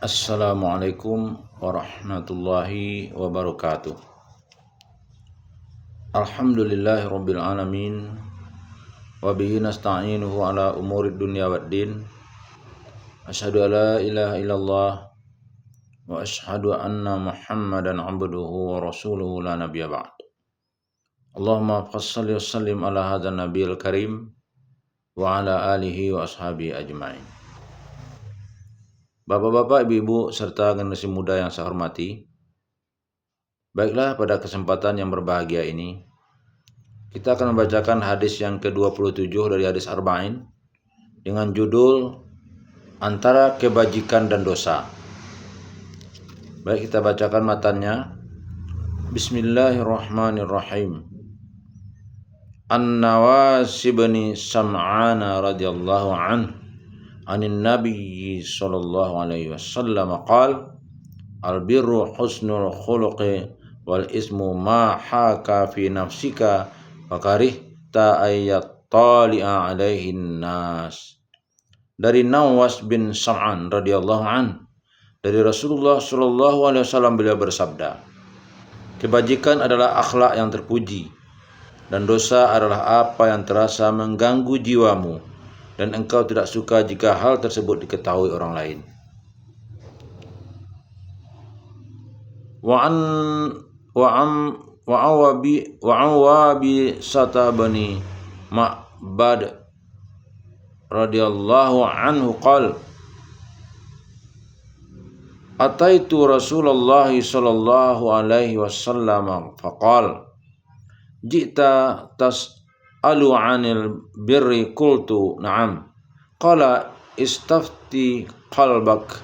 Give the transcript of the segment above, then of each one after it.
Assalamualaikum warahmatullahi wabarakatuh. Alhamdulillahi rabbil alamin. Wa bihi nasta'inuhu ala umurid dunya waddin. Asyhadu an la ilaha illallah wa asyhadu anna Muhammadan abduhu wa rasuluhu la nabiyya ba'd. Allahumma shalli wa sallim ala hadzal nabiyil karim wa ala alihi wa ashabihi ajmain. Bapak-bapak, ibu-ibu, serta generasi muda yang saya hormati, baiklah pada kesempatan yang berbahagia ini, kita akan membacakan hadis yang ke-27 dari hadis Arba'in dengan judul Antara Kebajikan dan Dosa. Baik, kita bacakan matannya. Bismillahirrahmanirrahim. An-Nawas bin Sam'an radhiyallahu anhu anin Nabi sallallahu alaihi wasallam qala al-birru husnul khuluqi wal ismu ma haka fi nafsika wa karihta ayat tali'a alaihin nas. Dari Nawas bin Sam'an radhiyallahu an, dari Rasulullah sallallahu alaihi wasallam, beliau bersabda, kebajikan adalah akhlak yang terpuji dan dosa adalah apa yang terasa mengganggu jiwamu dan engkau tidak suka jika hal tersebut diketahui orang lain. Wa awabi satabani Ma'bad radhiyallahu anhu qala ataitu Rasulullah sallallahu alaihi wasallam faqala ji'ta tas'alu 'anil birri qultu na'am qala istafti qalbak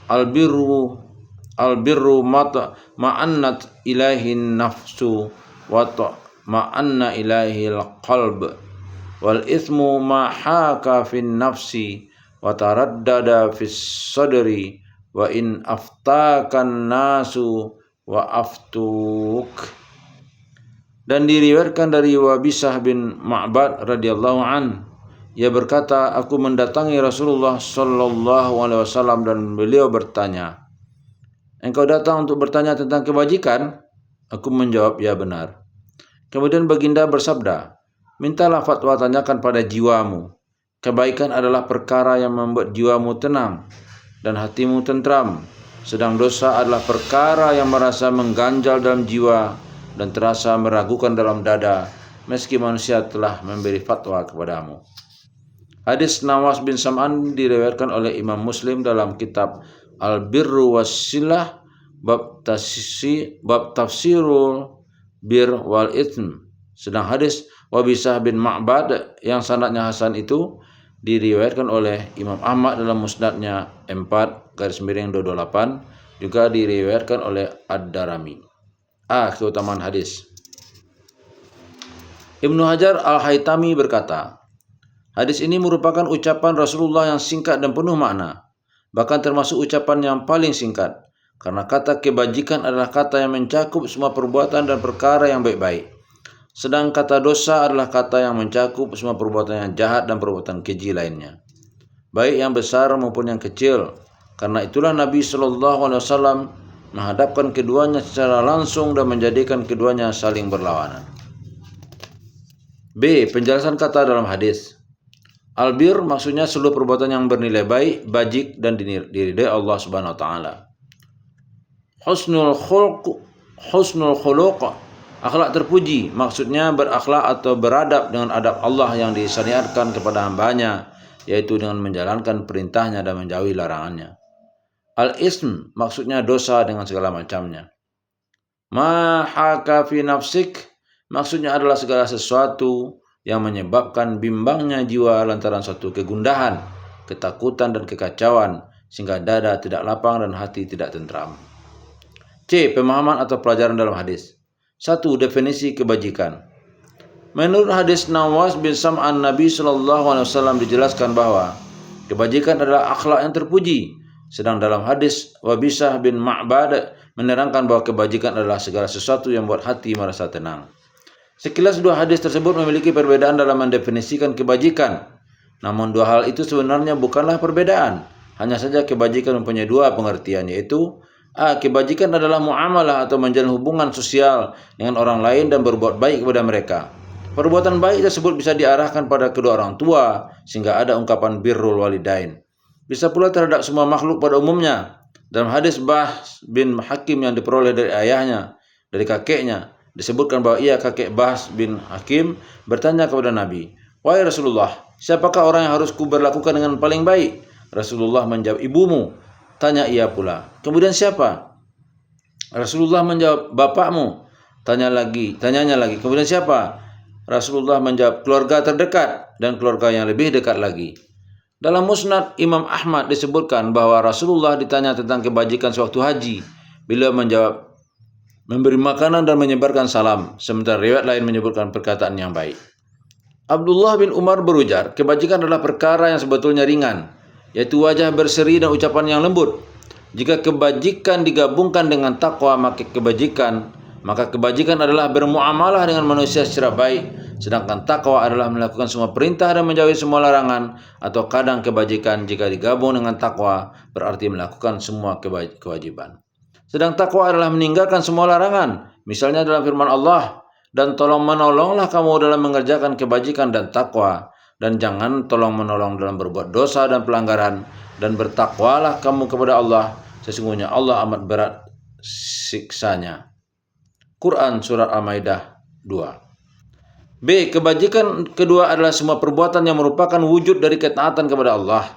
albirru ma'annat ilaihin nafsu wa ma'anna ilaihil qalb wal ithmu ma haka fin nafsi wa taraddada fis sadri wa in aftakan nasu wa aftuk. Dan diriwayatkan dari Wabisah bin Ma'bad radhiyallahu an, ia berkata, aku mendatangi Rasulullah sallallahu alaihi wasallam dan beliau bertanya, engkau datang untuk bertanya tentang kebajikan? Aku menjawab, ya benar. Kemudian baginda bersabda, mintalah fatwa, tanyakan pada jiwamu. Kebaikan adalah perkara yang membuat jiwamu tenang dan hatimu tentram, sedang dosa adalah perkara yang merasa mengganjal dalam jiwa dan terasa meragukan dalam dada, meski manusia telah memberi fatwa kepadamu. Hadis Nawas bin Sam'an diriwayatkan oleh Imam Muslim dalam kitab Al-Birru was-Silah bab tafsirul bir wal ithm. Sedang hadis Wabisah bin Ma'bad yang sanadnya hasan itu diriwayatkan oleh Imam Ahmad dalam musnadnya 4/28, juga diriwayatkan oleh Ad-Darami. Keutamaan hadis. Ibnu Hajar Al-Haytami berkata, hadis ini merupakan ucapan Rasulullah yang singkat dan penuh makna, bahkan termasuk ucapan yang paling singkat, karena kata kebajikan adalah kata yang mencakup semua perbuatan dan perkara yang baik-baik. Sedang kata dosa adalah kata yang mencakup semua perbuatan yang jahat dan perbuatan keji lainnya, baik yang besar maupun yang kecil. Karena itulah Nabi sallallahu alaihi wasallam menghadapkan keduanya secara langsung dan menjadikan keduanya saling berlawanan. B. Penjelasan kata dalam hadis. Albir maksudnya seluruh perbuatan yang bernilai baik, bajik dan diridai Allah Subhanahu wa taala. Husnul khuluq, akhlak terpuji, maksudnya berakhlak atau beradab dengan adab Allah yang disyariatkan kepada hambanya, yaitu dengan menjalankan perintahnya dan menjauhi larangannya. Al-ism maksudnya dosa dengan segala macamnya. Ma haka fi nafsik maksudnya adalah segala sesuatu yang menyebabkan bimbangnya jiwa lantaran suatu kegundahan, ketakutan dan kekacauan, sehingga dada tidak lapang dan hati tidak tentram. C. Pemahaman atau pelajaran dalam hadis. 1. Definisi kebajikan. Menurut hadis Nawas bin Sam'an, Nabi sallallahu alaihi wasallam dijelaskan bahwa kebajikan adalah akhlak yang terpuji. Sedang dalam hadis Wabisah bin Ma'bad menerangkan bahwa kebajikan adalah segala sesuatu yang membuat hati merasa tenang. Sekilas dua hadis tersebut memiliki perbedaan dalam mendefinisikan kebajikan. Namun dua hal itu sebenarnya bukanlah perbedaan, Hanya saja kebajikan mempunyai dua pengertian, yaitu kebajikan adalah muamalah atau menjalin hubungan sosial dengan orang lain dan berbuat baik kepada mereka. Perbuatan baik tersebut bisa diarahkan pada kedua orang tua, sehingga ada ungkapan birrul walidain. Bisa pula terhadap semua makhluk pada umumnya. Dalam hadis Bahs bin Hakim yang diperoleh dari ayahnya, dari kakeknya, disebutkan bahwa kakek Bahs bin Hakim bertanya kepada Nabi, "Wahai Rasulullah, siapakah orang yang harus kuberlakukan dengan paling baik?" Rasulullah menjawab, "Ibumu." Tanya ia pula, "Kemudian siapa?" Rasulullah menjawab, "Bapakmu." Tanyanya lagi, "Kemudian siapa?" Rasulullah menjawab, "Keluarga terdekat dan keluarga yang lebih dekat lagi." Dalam Musnad Imam Ahmad disebutkan bahwa Rasulullah ditanya tentang kebajikan sewaktu haji. Beliau menjawab, memberi makanan dan menyebarkan salam. Sementara riwayat lain menyebutkan perkataan yang baik. Abdullah bin Umar berujar, kebajikan adalah perkara yang sebetulnya ringan, yaitu wajah berseri dan ucapan yang lembut. Jika kebajikan digabungkan dengan takwa, maka kebajikan adalah bermuamalah dengan manusia secara baik. Sedangkan takwa adalah melakukan semua perintah dan menjauhi semua larangan. Atau kadang kebajikan jika digabung dengan takwa berarti melakukan semua kewajiban. Sedang takwa adalah meninggalkan semua larangan. Misalnya dalam firman Allah, dan tolong menolonglah kamu dalam mengerjakan kebajikan dan takwa, dan jangan tolong menolong dalam berbuat dosa dan pelanggaran, dan bertakwalah kamu kepada Allah, sesungguhnya Allah amat berat siksanya. Quran Surat Al-Maidah 2. B. Kebajikan kedua adalah semua perbuatan yang merupakan wujud dari ketaatan kepada Allah,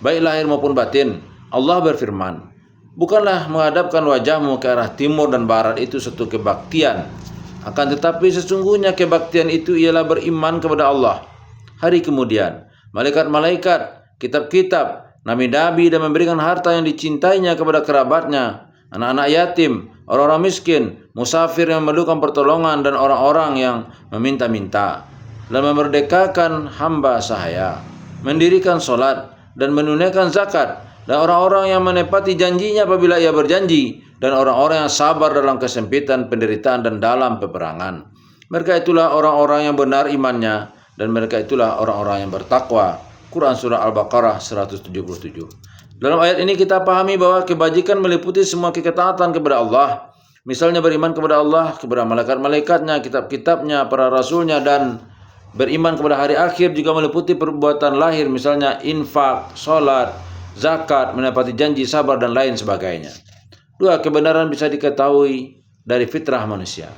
baik lahir maupun batin. Allah berfirman, "Bukanlah menghadapkan wajahmu ke arah timur dan barat itu suatu kebaktian. Akan tetapi sesungguhnya kebaktian itu ialah beriman kepada Allah, hari kemudian, malaikat-malaikat, kitab-kitab, nabi-nabi, dan memberikan harta yang dicintainya kepada kerabatnya, anak-anak yatim, orang-orang miskin, musafir yang memerlukan pertolongan, dan orang-orang yang meminta-minta, dan memerdekakan hamba sahaya, mendirikan solat, dan menunaikan zakat, dan orang-orang yang menepati janjinya apabila ia berjanji, dan orang-orang yang sabar dalam kesempitan, penderitaan, dan dalam peperangan. Mereka itulah orang-orang yang benar imannya, dan mereka itulah orang-orang yang bertakwa." Quran Surah Al-Baqarah 177. Dalam ayat ini kita pahami bahwa kebajikan meliputi semua ketaatan kepada Allah. Misalnya beriman kepada Allah, kepada malaikat-malaikatnya, kitab-kitabnya, para rasulnya, dan beriman kepada hari akhir juga meliputi perbuatan lahir, misalnya infak, sholat, zakat, menepati janji, sabar, dan lain sebagainya. 2. Kebenaran bisa diketahui dari fitrah manusia.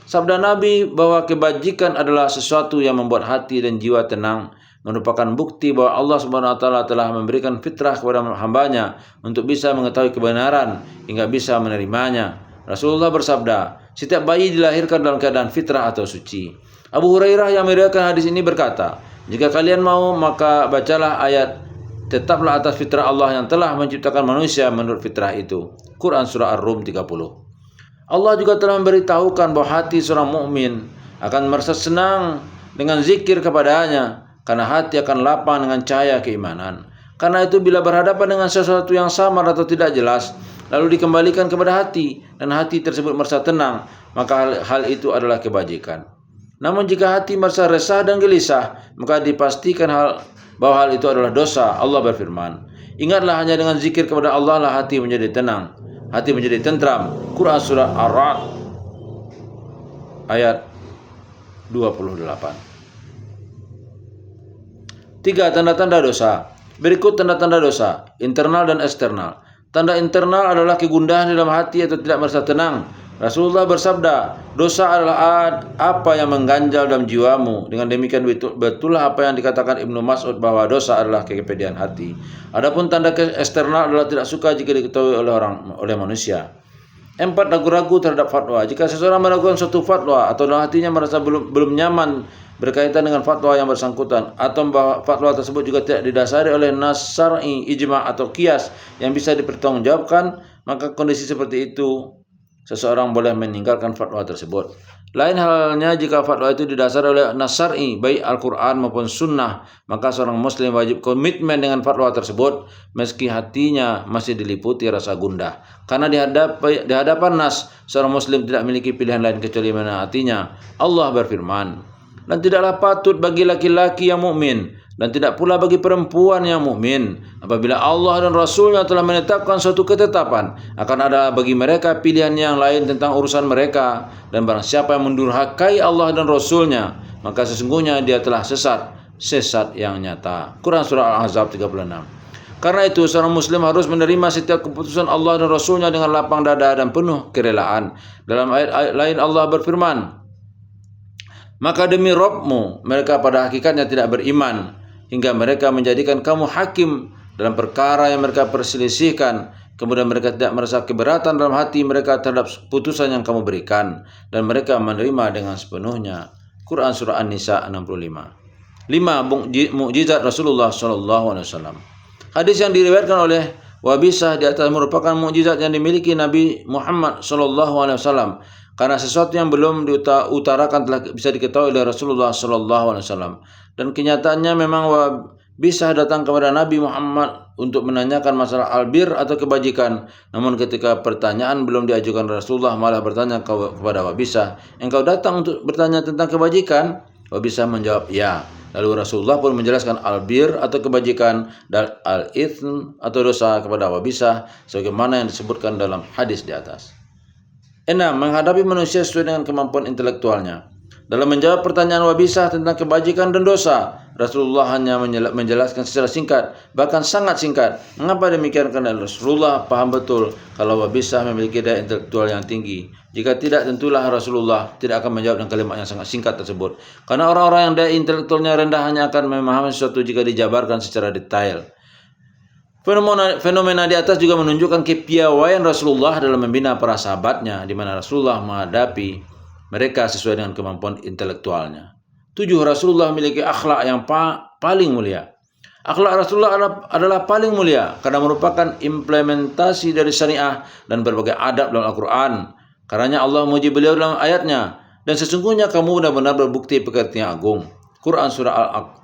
Sabda Nabi bahwa kebajikan adalah sesuatu yang membuat hati dan jiwa tenang, merupakan bukti bahwa Allah Subhanahu wa taala telah memberikan fitrah kepada hambanya untuk bisa mengetahui kebenaran hingga bisa menerimanya. Rasulullah bersabda, setiap bayi dilahirkan dalam keadaan fitrah atau suci. Abu Hurairah yang meriwayatkan hadis ini berkata, jika kalian mau maka bacalah ayat, tetaplah atas fitrah Allah yang telah menciptakan manusia menurut fitrah itu. Quran Surah Ar-Rum 30. Allah juga telah memberitahukan bahwa hati seorang mukmin akan merasa senang dengan zikir kepadanya, karena hati akan lapang dengan cahaya keimanan. Karena itu bila berhadapan dengan sesuatu yang samar atau tidak jelas, lalu dikembalikan kepada hati, dan hati tersebut merasa tenang, maka hal itu adalah kebajikan. Namun jika hati merasa resah dan gelisah, maka dipastikan bahwa hal itu adalah dosa. Allah berfirman, ingatlah hanya dengan zikir kepada Allah lah hati menjadi tenang, hati menjadi tentram. Quran Surah Ar-Ra'd ayat 28. 3. Tanda-tanda dosa. Berikut tanda-tanda dosa, internal dan eksternal. Tanda internal adalah kegundahan dalam hati atau tidak merasa tenang. Rasulullah bersabda, dosa adalah apa yang mengganjal dalam jiwamu. Dengan demikian betullah apa yang dikatakan Ibnu Mas'ud bahwa dosa adalah kekepedean hati. Adapun tanda eksternal adalah tidak suka jika diketahui oleh manusia. 4. Ragu-ragu terhadap fatwa. Jika seseorang meragukan suatu fatwa atau dalam hatinya merasa belum nyaman berkaitan dengan fatwa yang bersangkutan, atau fatwa tersebut juga tidak didasari oleh nas syar'i, ijma' atau qiyas yang bisa dipertanggungjawabkan, maka kondisi seperti itu seseorang boleh meninggalkan fatwa tersebut. Lain halnya jika fatwa itu didasari oleh nas syar'i, baik Al-Quran maupun sunnah, maka seorang muslim wajib komitmen dengan fatwa tersebut meski hatinya masih diliputi rasa gundah. Karena di hadapan nas, seorang muslim tidak memiliki pilihan lain kecuali menaatinya. Allah berfirman, dan tidaklah patut bagi laki-laki yang mukmin Dan tidak pula bagi perempuan yang mukmin apabila Allah dan Rasulnya telah menetapkan suatu ketetapan akan ada bagi mereka pilihan yang lain tentang urusan mereka, dan barang siapa yang mendurhakai Allah dan Rasulnya maka sesungguhnya dia telah sesat yang nyata. Quran surah Al-Ahzab 36. Karena itu seorang muslim harus menerima setiap keputusan Allah dan Rasulnya dengan lapang dada dan penuh kerelaan. Dalam ayat lain Allah berfirman, maka demi Rabbmu mereka pada hakikatnya tidak beriman hingga mereka menjadikan kamu hakim dalam perkara yang mereka perselisihkan, kemudian mereka tidak merasa keberatan dalam hati mereka terhadap putusan yang kamu berikan, dan mereka menerima dengan sepenuhnya. Quran surah An-Nisa 65. 5. Mukjizat Rasulullah SAW. Hadis yang diriwayatkan oleh Wabisah di atas merupakan mukjizat yang dimiliki Nabi Muhammad SAW, karena sesuatu yang belum diutarakan telah bisa diketahui oleh Rasulullah SAW. Dan kenyataannya memang Wabisah datang kepada Nabi Muhammad untuk menanyakan masalah albir atau kebajikan. Namun ketika pertanyaan belum diajukan Rasulullah, malah bertanya kepada Wabisah, engkau datang untuk bertanya tentang kebajikan? Wabisah menjawab, ya. Lalu Rasulullah pun menjelaskan albir atau kebajikan dan al-itsm atau dosa kepada Wabisah sebagaimana yang disebutkan dalam hadis di atas. 6. Menghadapi manusia sesuai dengan kemampuan intelektualnya. Dalam menjawab pertanyaan Wabisah tentang kebajikan dan dosa, Rasulullah hanya menjelaskan secara singkat, bahkan sangat singkat. Mengapa demikian? Karena Rasulullah paham betul kalau Wabisah memiliki daya intelektual yang tinggi. Jika tidak, tentulah Rasulullah tidak akan menjawab dengan kalimat yang sangat singkat tersebut. Karena orang-orang yang daya intelektualnya rendah hanya akan memahami sesuatu jika dijabarkan secara detail. Fenomena di atas juga menunjukkan kepiawaian Rasulullah dalam membina para sahabatnya, di mana Rasulullah menghadapi mereka sesuai dengan kemampuan intelektualnya. 7. Rasulullah memiliki akhlak yang paling mulia. Akhlak Rasulullah adalah paling mulia karena merupakan implementasi dari syariah dan berbagai adab dalam Al-Quran. Karenanya Allah memuji beliau dalam ayatnya, dan sesungguhnya kamu benar-benar berbukti pekerti yang agung. Quran surah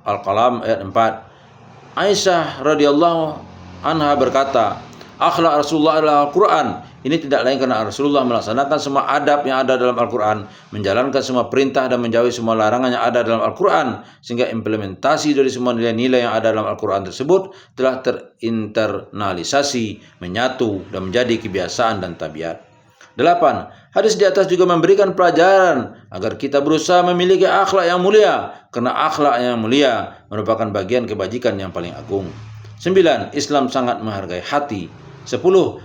Al-Qalam ayat 4. Aisyah radhiyallahu anha berkata, akhlak Rasulullah adalah Al-Quran. Ini tidak lain karena Rasulullah melaksanakan semua adab yang ada dalam Al-Quran, menjalankan semua perintah dan menjauhi semua larangan yang ada dalam Al-Quran, sehingga implementasi dari semua nilai-nilai yang ada dalam Al-Quran tersebut telah terinternalisasi, menyatu, dan menjadi kebiasaan dan tabiat. 8. Hadis di atas juga memberikan pelajaran agar kita berusaha memiliki akhlak yang mulia, karena akhlak yang mulia merupakan bagian kebajikan yang paling agung. 9. Islam sangat menghargai hati. 10.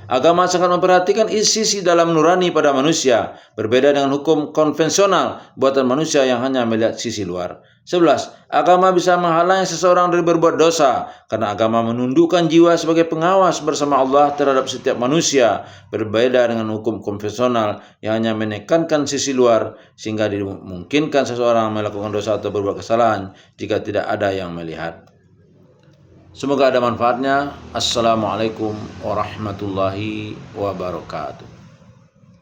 Agama sangat memperhatikan sisi dalam nurani pada manusia, berbeda dengan hukum konvensional buatan manusia yang hanya melihat sisi luar. 11. Agama bisa menghalangi seseorang dari berbuat dosa, karena agama menundukkan jiwa sebagai pengawas bersama Allah terhadap setiap manusia, berbeda dengan hukum konvensional yang hanya menekankan sisi luar, sehingga dimungkinkan seseorang melakukan dosa atau berbuat kesalahan jika tidak ada yang melihat. Semoga ada manfaatnya. Assalamualaikum warahmatullahi wabarakatuh.